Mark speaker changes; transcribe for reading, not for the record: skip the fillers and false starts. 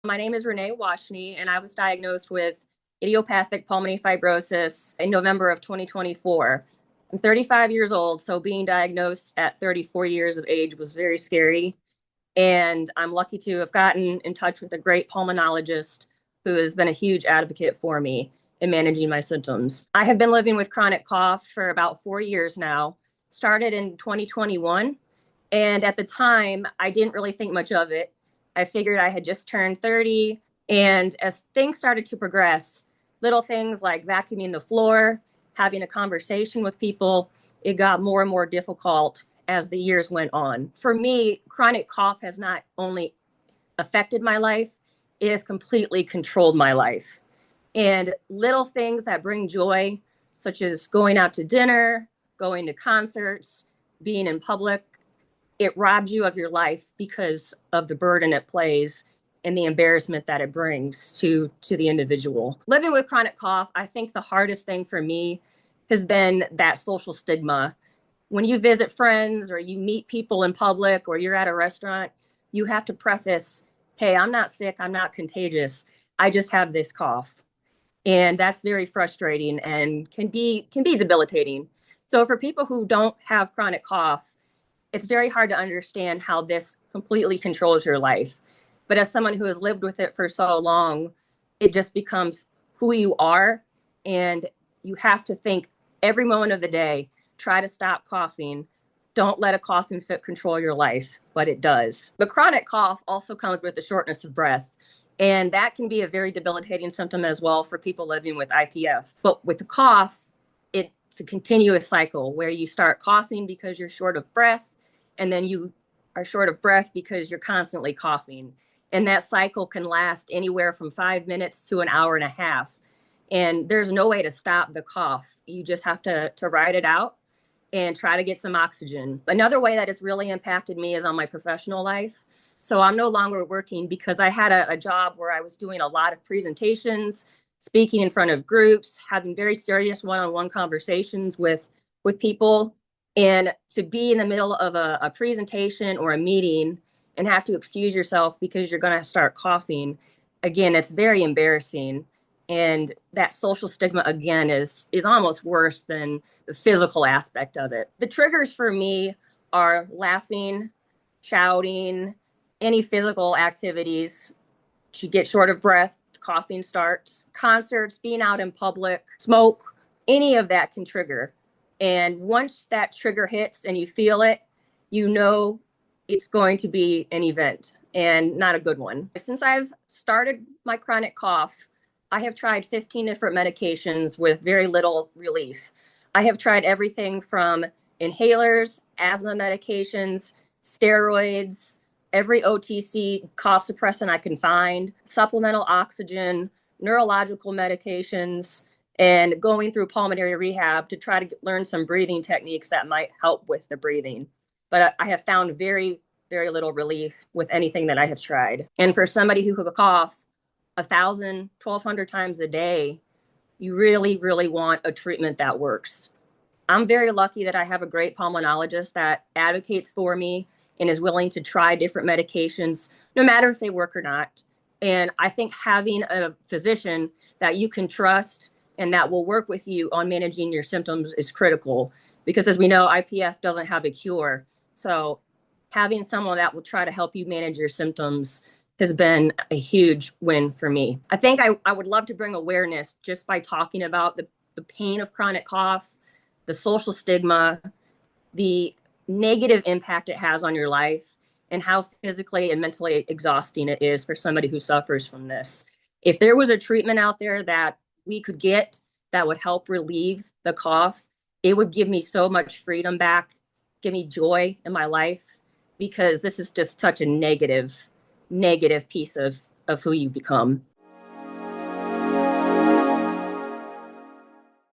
Speaker 1: My name is Renée Washney, and I was diagnosed with idiopathic pulmonary fibrosis in November of 2024. I'm 35 years old, so being diagnosed at 34 years of age was very scary. And I'm lucky to have gotten in touch with a great pulmonologist who has been a huge advocate for me in managing my symptoms. I have been living with chronic cough for about 4 years now, started in 2021. And at the time, I didn't really think much of it. I figured I had just turned 30. And as things started to progress, little things like vacuuming the floor, having a conversation with people, it got more and more difficult as the years went on. For me, chronic cough has not only affected my life, it has completely controlled my life. And little things that bring joy, such as going out to dinner, going to concerts, being in public, it robs you of your life because of the burden it plays and the embarrassment that it brings to the individual. Living with chronic cough, I think the hardest thing for me has been that social stigma. When you visit friends or you meet people in public or you're at a restaurant, you have to preface, hey, I'm not sick, I'm not contagious, I just have this cough. And that's very frustrating and can be debilitating. So for people who don't have chronic cough, it's very hard to understand how this completely controls your life. But as someone who has lived with it for so long, it just becomes who you are. And you have to think every moment of the day, try to stop coughing. Don't let a coughing fit control your life, but it does. The chronic cough also comes with the shortness of breath. And that can be a very debilitating symptom as well for people living with IPF. But with the cough, it's a continuous cycle where you start coughing because you're short of breath, and then you are short of breath because you're constantly coughing. And that cycle can last anywhere from 5 minutes to an hour and a half. And there's no way to stop the cough. You just have to ride it out and try to get some oxygen. Another way that has really impacted me is on my professional life. So I'm no longer working because I had a job where I was doing a lot of presentations, speaking in front of groups, having very serious one-on-one conversations with people. And to be in the middle of a presentation or a meeting and have to excuse yourself because you're going to start coughing, again, it's very embarrassing. And that social stigma, again, is almost worse than the physical aspect of it. The triggers for me are laughing, shouting, any physical activities. You get short of breath, coughing starts, concerts, being out in public, smoke, any of that can trigger. And once that trigger hits and you feel it, you know it's going to be an event and not a good one. Since I've started my chronic cough, I have tried 15 different medications with very little relief. I have tried everything from inhalers, asthma medications, steroids, every OTC cough suppressant I can find, supplemental oxygen, neurological medications, and going through pulmonary rehab to try to learn some breathing techniques that might help with the breathing. But I have found very, very little relief with anything that I have tried. And for somebody who could cough 1,000, 1,200 times a day, you really, really want a treatment that works. I'm very lucky that I have a great pulmonologist that advocates for me and is willing to try different medications, no matter if they work or not. And I think having a physician that you can trust and that will work with you on managing your symptoms is critical, because as we know, IPF doesn't have a cure. So having someone that will try to help you manage your symptoms has been a huge win for me. I think I would love to bring awareness just by talking about the pain of chronic cough, the social stigma, the negative impact it has on your life, and how physically and mentally exhausting it is for somebody who suffers from this. If there was a treatment out there that we could get that would help relieve the cough, it would give me so much freedom back, give me joy in my life, because this is just such a negative piece of who you become.